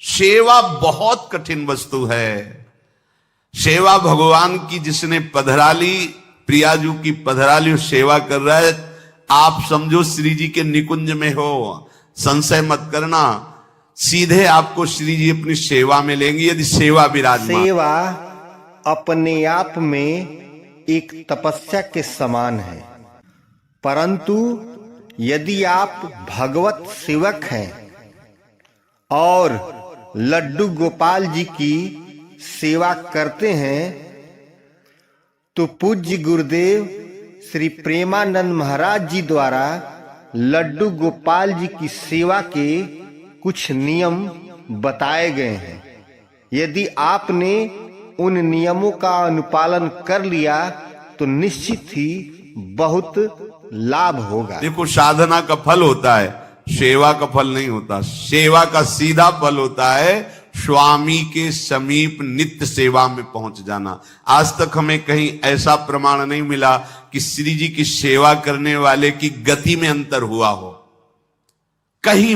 सेवा बहुत कठिन वस्तु है। सेवा भगवान की जिसने पधराली, प्रियाजू की पधराली सेवा कर रहा है, आप समझो श्री जी के निकुंज में हो, संशय मत करना, सीधे आपको श्री जी अपनी सेवा में लेंगे यदि सेवा विराजमान। सेवा अपने आप में एक तपस्या के समान है, परंतु यदि आप भगवत सेवक हैं और लड्डू गोपाल जी की सेवा करते हैं तो पूज्य गुरुदेव श्री प्रेमानंद महाराज जी द्वारा लड्डू गोपाल जी की सेवा के कुछ नियम बताए गए हैं। यदि आपने उन नियमों का अनुपालन कर लिया तो निश्चित ही बहुत लाभ होगा। देखो, साधना का फल होता है, सेवा का फल नहीं होता। सेवा का सीधा फल होता है स्वामी के समीप नित्य सेवा में पहुंच जाना। आज तक हमें कहीं ऐसा प्रमाण नहीं मिला कि श्री जी की सेवा करने वाले की गति में अंतर हुआ हो। कहीं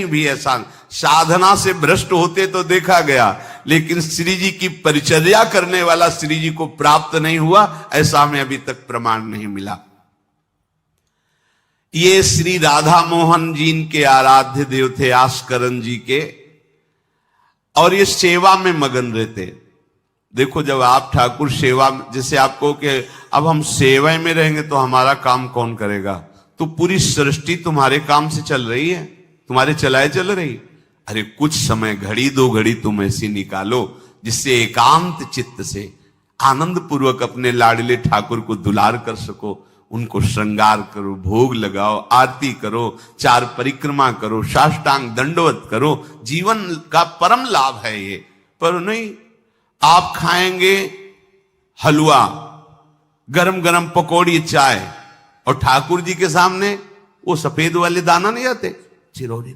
भी ऐसा, साधना से भ्रष्ट होते तो देखा गया, लेकिन श्री जी की परिचर्या करने वाला श्री जी को प्राप्त नहीं हुआ, ऐसा हमें अभी तक प्रमाण नहीं मिला। ये श्री राधा मोहन जी के आराध्य देव थे, आस्करन जी के, और ये सेवा में मगन रहते। देखो, जब आप ठाकुर सेवा, जैसे आपको कि अब हम सेवा में रहेंगे तो हमारा काम कौन करेगा, तो पूरी सृष्टि तुम्हारे काम से चल रही है, तुम्हारे चलाए चल रही। अरे कुछ समय, घड़ी दो घड़ी तुम ऐसी निकालो जिससे एकांत चित्त से आनंद पूर्वक अपने लाडले ठाकुर को दुलार कर सको। उनको श्रृंगार करो, भोग लगाओ, आरती करो, 4 परिक्रमा करो, साष्टांग दंडवत करो। जीवन का परम लाभ है ये। पर नहीं, आप खाएंगे हलवा, गरम गरम पकौड़ी, चाय, और ठाकुर जी के सामने वो सफेद वाले दाना नहीं आते, चिरौरी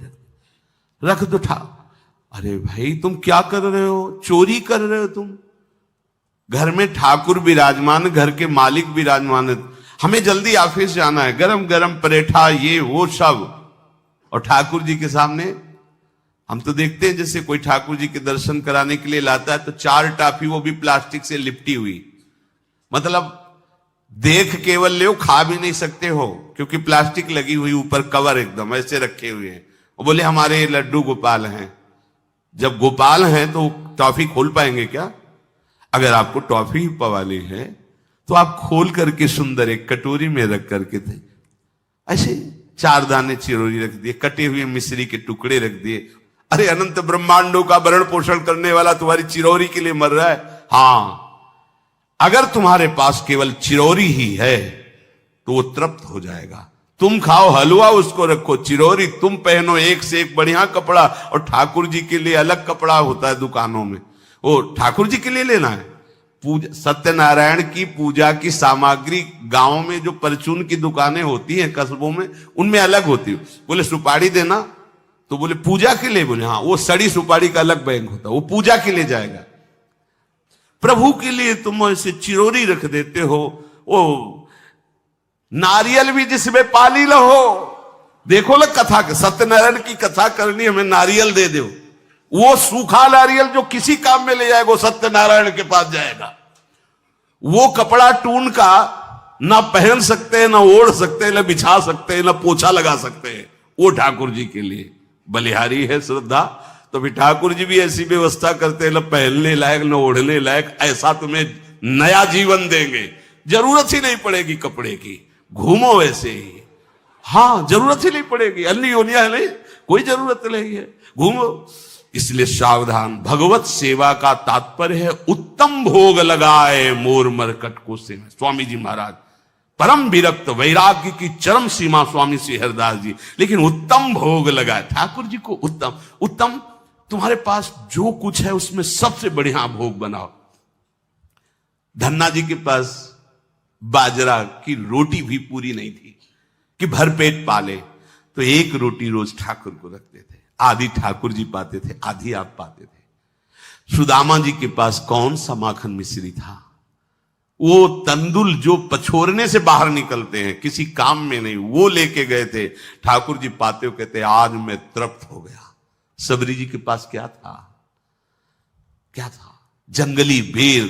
रख दो अरे भाई, तुम क्या कर रहे हो? चोरी कर रहे हो तुम। घर में ठाकुर विराजमान, घर के मालिक विराजमान, हमें जल्दी ऑफिस जाना है, गरम गरम परेठा, ये वो सब, और ठाकुर जी के सामने। हम तो देखते हैं जैसे कोई ठाकुर जी के दर्शन कराने के लिए लाता है तो 4 टाफी, वो भी प्लास्टिक से लिपटी हुई, मतलब देख केवल ले, खा भी नहीं सकते हो क्योंकि प्लास्टिक लगी हुई, ऊपर कवर एकदम ऐसे रखे हुए हैं। और बोले हमारे लड्डू गोपाल हैं। जब गोपाल हैं तो टॉफी खोल पाएंगे क्या? अगर आपको टॉफी पवाली है तो आप खोल करके सुंदर एक कटोरी में रख करके थे, ऐसे 4 दाने चिरौरी रख दिए, कटे हुए मिश्री के टुकड़े रख दिए। अरे अनंत ब्रह्मांडों का भरण पोषण करने वाला तुम्हारी चिरौरी के लिए मर रहा है। हाँ, अगर तुम्हारे पास केवल चिरौरी ही है तो वो तृप्त हो जाएगा। तुम खाओ हलवा, उसको रखो, चिरौरी तुम पहनो, एक से एक बढ़िया कपड़ा, और ठाकुर जी के लिए अलग कपड़ा होता है दुकानों में, वो ठाकुर जी के लिए लेना है। पूजा, सत्यनारायण की पूजा की सामग्री गांव में जो परचून की दुकानें होती हैं कस्बों में, उनमें अलग होती है। बोले सुपारी देना, तो बोले पूजा के लिए, बोले हाँ, वो सड़ी सुपारी का अलग बैंक होता है, वो पूजा के लिए जाएगा। प्रभु के लिए तुम ऐसे चिरौरी रख देते हो। वो नारियल भी जिसमें पाली लो, देखो ना कथा, सत्यनारायण की कथा करनी, हमें नारियल दे दो। वो सूखा नारियल जो किसी काम में ले जाएगा, वो सत्यनारायण के पास जाएगा। वो कपड़ा टून का ना पहन सकते हैं, ना ओढ़ सकते हैं, ना बिछा सकते हैं, ना पोछा लगा सकते हैं, वो ठाकुर जी के लिए बलिहारी है श्रद्धा। तो भी ठाकुर जी भी ऐसी व्यवस्था करते हैं, ना पहनने लायक, ना ओढ़ने लायक, ऐसा तुम्हें नया जीवन देंगे, जरूरत ही नहीं पड़ेगी कपड़े की, घूमो वैसे ही। हाँ, जरूरत ही नहीं पड़ेगी, अन्य योनिया है नहीं, कोई जरूरत नहीं है, घूमो। इसलिए सावधान। भगवत सेवा का तात्पर्य है उत्तम भोग लगाए मोर मरकट को से। स्वामी जी महाराज परम विरक्त, वैराग्य की चरम सीमा स्वामी श्री हरिदास जी, लेकिन उत्तम भोग लगाए ठाकुर जी को। उत्तम उत्तम, तुम्हारे पास जो कुछ है उसमें सबसे बढ़िया भोग बनाओ। धन्ना जी के पास बाजरा की रोटी भी पूरी नहीं थी कि भरपेट पाले, तो 1 रोटी रोज ठाकुर को रखते थे। आधी ठाकुर जी पाते थे, आधी आप पाते थे। सुदामा जी के पास कौन सा माखन मिश्री था? वो तंदुल जो पछोरने से बाहर निकलते हैं, किसी काम में नहीं, वो लेके गए थे। ठाकुर जी पाते हो कहते आज मैं तृप्त हो गया, सबरी जी के पास क्या था? क्या था? जंगली बेर,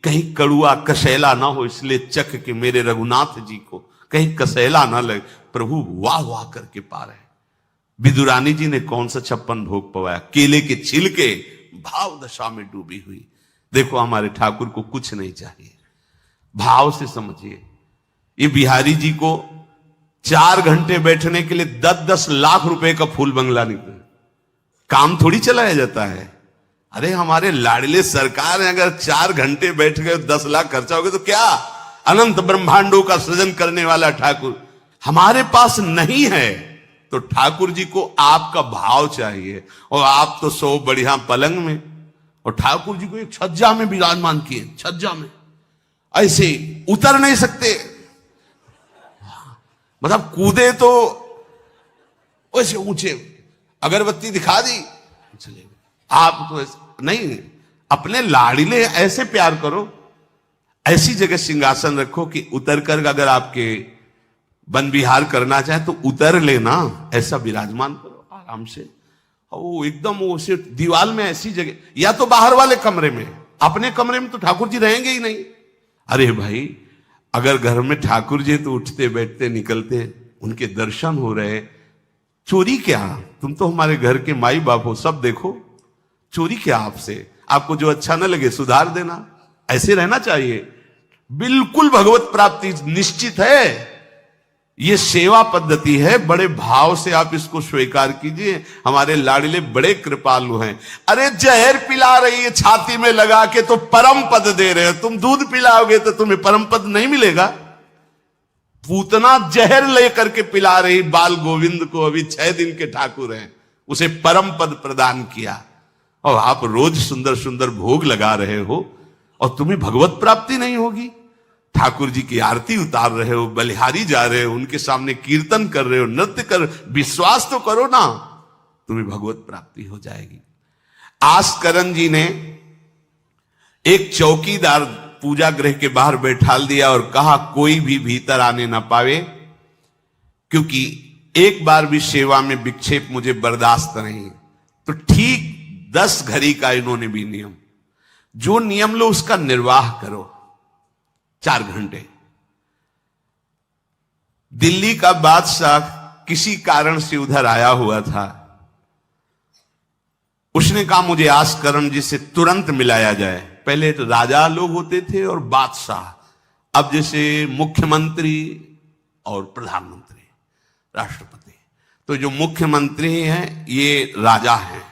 कहीं कड़ुआ कसैला ना हो इसलिए चख के मेरे रघुनाथ जी को कहीं कसैला ना लगे। प्रभु वाह वाह करके पा रहे। विदुरानी जी ने कौन सा 56 भोग पवाया? केले के छिलके भाव दशा में डूबी हुई। देखो हमारे ठाकुर को कुछ नहीं चाहिए, भाव से समझिए। ये बिहारी जी को 4 घंटे बैठने के लिए 10-10 लाख रुपए का फूल बंगला निकले, काम थोड़ी चलाया जाता है। अरे हमारे लाडले सरकार है, अगर 4 घंटे बैठ गए 10 लाख खर्चा हो गया तो क्या? अनंत ब्रह्मांडों का सृजन करने वाला ठाकुर हमारे पास नहीं है। तो ठाकुर जी को आपका भाव चाहिए। और आप तो सो बढ़िया पलंग में, और ठाकुर जी को एक छज्जा में विराजमान किए। छज्जा में ऐसे उतर नहीं सकते, मतलब कूदे तो वैसे ऊंचे, अगरबत्ती दिखा दी चले। आप तो नहीं, अपने लाड़िले ऐसे प्यार करो, ऐसी जगह सिंहासन रखो कि उतर कर अगर आपके वन विहार करना चाहे तो उतर लेना, ऐसा विराजमान करो आराम से। वो एकदम वो से दीवार में ऐसी जगह, या तो बाहर वाले कमरे में, अपने कमरे में तो ठाकुर जी रहेंगे ही नहीं। अरे भाई अगर घर में ठाकुर जी तो उठते बैठते निकलते, उनके दर्शन हो रहे, चोरी क्या? तुम तो हमारे घर के माई बाप हो, सब देखो, चोरी क्या आपसे? आपको जो अच्छा न लगे सुधार देना, ऐसे रहना चाहिए। बिल्कुल भगवत प्राप्ति निश्चित है। ये सेवा पद्धति है, बड़े भाव से आप इसको स्वीकार कीजिए। हमारे लाडले बड़े कृपालु हैं। अरे जहर पिला रही है छाती में लगा के तो परम पद दे रहे हो, तुम दूध पिलाओगे तो तुम्हें परम पद नहीं मिलेगा। पूतना जहर लेकर के पिला रही बाल गोविंद को, अभी 6 दिन के ठाकुर हैं, उसे परम पद प्रदान किया, और आप रोज सुंदर सुंदर भोग लगा रहे हो और तुम्हें भगवत प्राप्ति नहीं होगी। ठाकुर जी की आरती उतार रहे हो, बलिहारी जा रहे हो, उनके सामने कीर्तन कर रहे हो, नृत्य कर, विश्वास तो करो ना, तुम्हें भगवत प्राप्ति हो जाएगी। आस्करन जी ने एक चौकीदार पूजा गृह के बाहर बैठाल दिया और कहा कोई भी भीतर आने ना पावे, क्योंकि एक बार भी सेवा में विक्षेप मुझे बर्दाश्त नहीं। तो ठीक 10 घड़ी का इन्होंने भी नियम, जो नियम लो उसका निर्वाह करो। 4 घंटे। दिल्ली का बादशाह किसी कारण से उधर आया हुआ था, उसने कहा मुझे आस्करण जी से तुरंत मिलाया जाए। पहले तो राजा लोग होते थे और बादशाह, अब जैसे मुख्यमंत्री और प्रधानमंत्री, राष्ट्रपति। तो जो मुख्यमंत्री हैं ये राजा हैं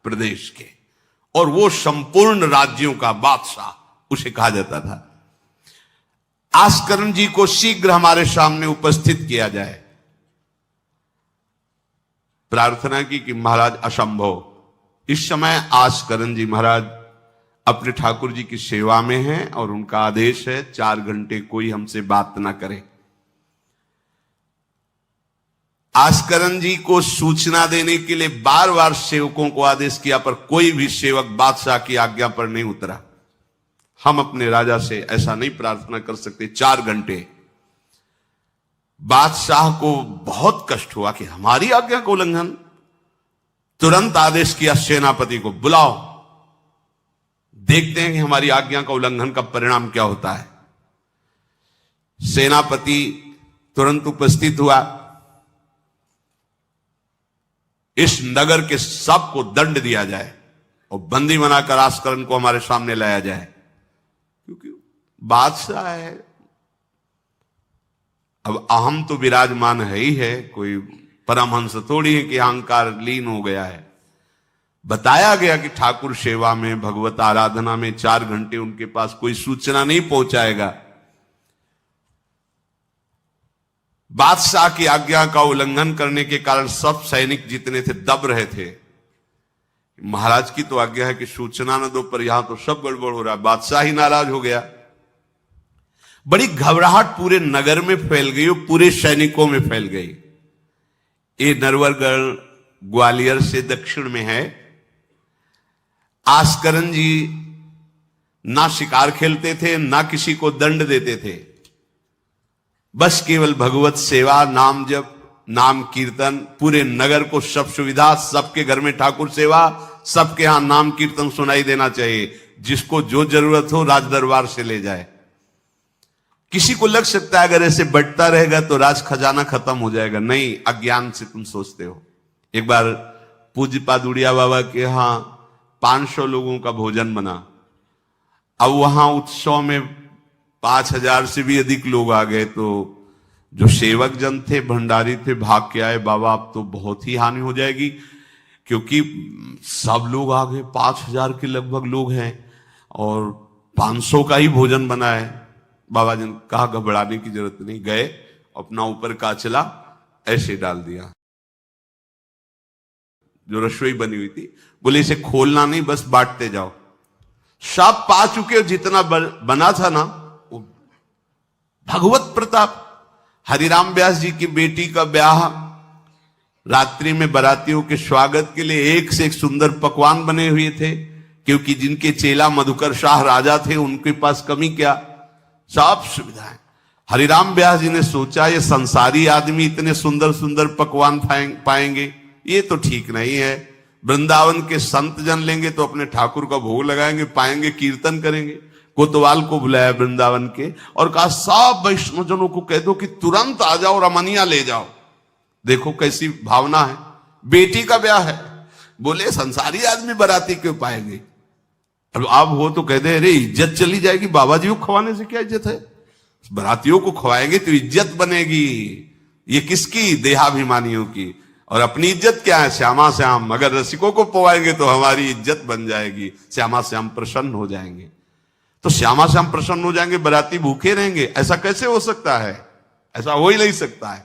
प्रदेश के, और वो संपूर्ण राज्यों का बादशाह उसे कहा जाता था। आस्करण जी को शीघ्र हमारे सामने उपस्थित किया जाए। प्रार्थना की कि महाराज असंभव, इस समय आस्करण जी महाराज अपने ठाकुर जी की सेवा में हैं और उनका आदेश है 4 घंटे कोई हमसे बात ना करे। आस्करण जी को सूचना देने के लिए बार बार सेवकों को आदेश किया, पर कोई भी सेवक बादशाह की आज्ञा पर नहीं उतरा। हम अपने राजा से ऐसा नहीं प्रार्थना कर सकते। 4 घंटे बादशाह को बहुत कष्ट हुआ कि हमारी आज्ञा का उल्लंघन। तुरंत आदेश किया सेनापति को, बुलाओ, देखते हैं कि हमारी आज्ञा का उल्लंघन का परिणाम क्या होता है। सेनापति तुरंत उपस्थित हुआ। इस नगर के सबको दंड दिया जाए और बंदी बनाकर आस्करण को हमारे सामने लाया जाए, क्योंकि बादशाह है। अब अहम तो विराजमान है ही है, कोई परमहंस थोड़ी है कि अहंकार लीन हो गया है। बताया गया कि ठाकुर सेवा में, भगवत आराधना में 4 घंटे उनके पास कोई सूचना नहीं पहुंचाएगा। बादशाह की आज्ञा का उल्लंघन करने के कारण सब सैनिक जितने थे दब रहे थे। महाराज की तो आज्ञा है कि सूचना न दो, पर यहां तो सब गड़बड़ हो रहा है। बादशाह ही नाराज हो गया। बड़ी घबराहट पूरे नगर में फैल गई और पूरे सैनिकों में फैल गई। ये नरवरगढ़ ग्वालियर से दक्षिण में है। आस्करण जी ना शिकार खेलते थे, ना किसी को दंड देते थे, बस केवल भगवत सेवा, नाम जप, नाम कीर्तन, पूरे नगर को सब सुविधा, सबके घर में ठाकुर सेवा, सबके यहां नाम कीर्तन सुनाई देना चाहिए। जिसको जो जरूरत हो राज दरबार से ले जाए। किसी को लग सकता है अगर ऐसे बढ़ता रहेगा तो राज खजाना खत्म हो जाएगा। नहीं, अज्ञान से तुम सोचते हो। एक बार पूज्य पादुड़िया बाबा के यहां 500 लोगों का भोजन बना। अब वहां उत्सव में 5000 से भी अधिक लोग आ गए, तो जो सेवक जन थे, भंडारी थे, भाग के आए, बाबा अब तो बहुत ही हानि हो जाएगी, क्योंकि सब लोग आ गए, 5000 के लगभग लोग हैं और 500 का ही भोजन बना है। बाबा जी ने कहा घबराने की जरूरत नहीं। गए, अपना ऊपर का चला ऐसे डाल दिया जो रसोई बनी हुई थी। बोले इसे खोलना नहीं, बस बांटते जाओ। सब पा चुके, जितना बना था ना, वो भगवत प्रताप। हरिराम व्यास जी की बेटी का ब्याह, रात्रि में बारातियों के स्वागत के लिए एक से एक सुंदर पकवान बने हुए थे, क्योंकि जिनके चेला मधुकर शाह राजा थे उनके पास कमी क्या, सब सुविधाएं। हरिराम व्यास जी ने सोचा ये संसारी आदमी इतने सुंदर सुंदर पकवान पाएंगे, ये तो ठीक नहीं है। वृंदावन के संत जन लेंगे तो अपने ठाकुर का भोग लगाएंगे, पाएंगे, कीर्तन करेंगे। कोतवाल को बुलाया वृंदावन के और कहा सब वैष्णव जनों को कह दो कि तुरंत आ जाओ, रमनिया ले जाओ। देखो कैसी भावना है, बेटी का ब्याह है। बोले संसारी आदमी बाराती क्यों पाएंगे। अब आप हो तो कह दे अरे इज्जत चली जाएगी, बाबा जी को खवाने से क्या इज्जत है, बारातियों को खवाएंगे तो इज्जत बनेगी। ये किसकी, देहाभिमानियों की। और अपनी इज्जत क्या है, श्यामा श्याम। अगर रसिकों को पवाएंगे तो हमारी इज्जत बन जाएगी, श्यामा श्याम प्रसन्न हो जाएंगे। तो श्यामा श्याम प्रसन्न हो जाएंगे, बाराती भूखे रहेंगे, ऐसा कैसे हो सकता है, ऐसा हो ही नहीं सकता है।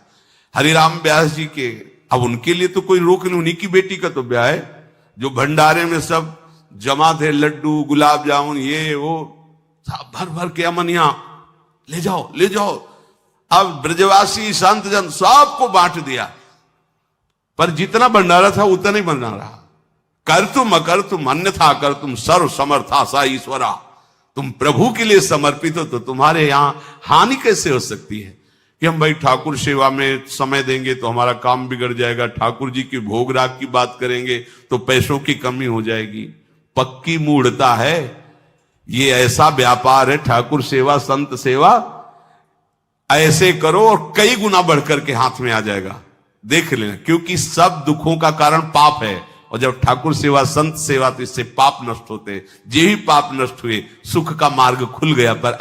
हरिराम व्यास जी के, अब उनके लिए तो कोई रोक नहीं, उन्हीं की बेटी का तो ब्याह है। जो भंडारे में सब जमा थे, लड्डू, गुलाब जामुन, ये वो सब भर भर के अमनिया, ले जाओ ले जाओ। अब ब्रजवासी संत जन सबको बांट दिया, पर जितना भंडारा था उतना ही बना रहा। कर तुम अकर तुम अन्यथा कर तुम सर्व समर्था सा ईश्वरा। तुम प्रभु के लिए समर्पित हो तो तुम्हारे यहां हानि कैसे हो सकती है कि हम भाई ठाकुर सेवा में समय देंगे तो हमारा काम बिगड़ जाएगा, ठाकुर जी की भोग राग की बात करेंगे तो पैसों की कमी हो जाएगी। पक्की मूढ़ता है, ये ऐसा व्यापार है ठाकुर सेवा, संत सेवा। ऐसे करो और कई गुना बढ़कर के हाथ में आ जाएगा, देख लेना। क्योंकि सब दुखों का कारण पाप है, और जब ठाकुर सेवा, संत सेवा, तो इससे पाप नष्ट होते हैं। जे ही पाप नष्ट हुए, सुख का मार्ग खुल गया। पर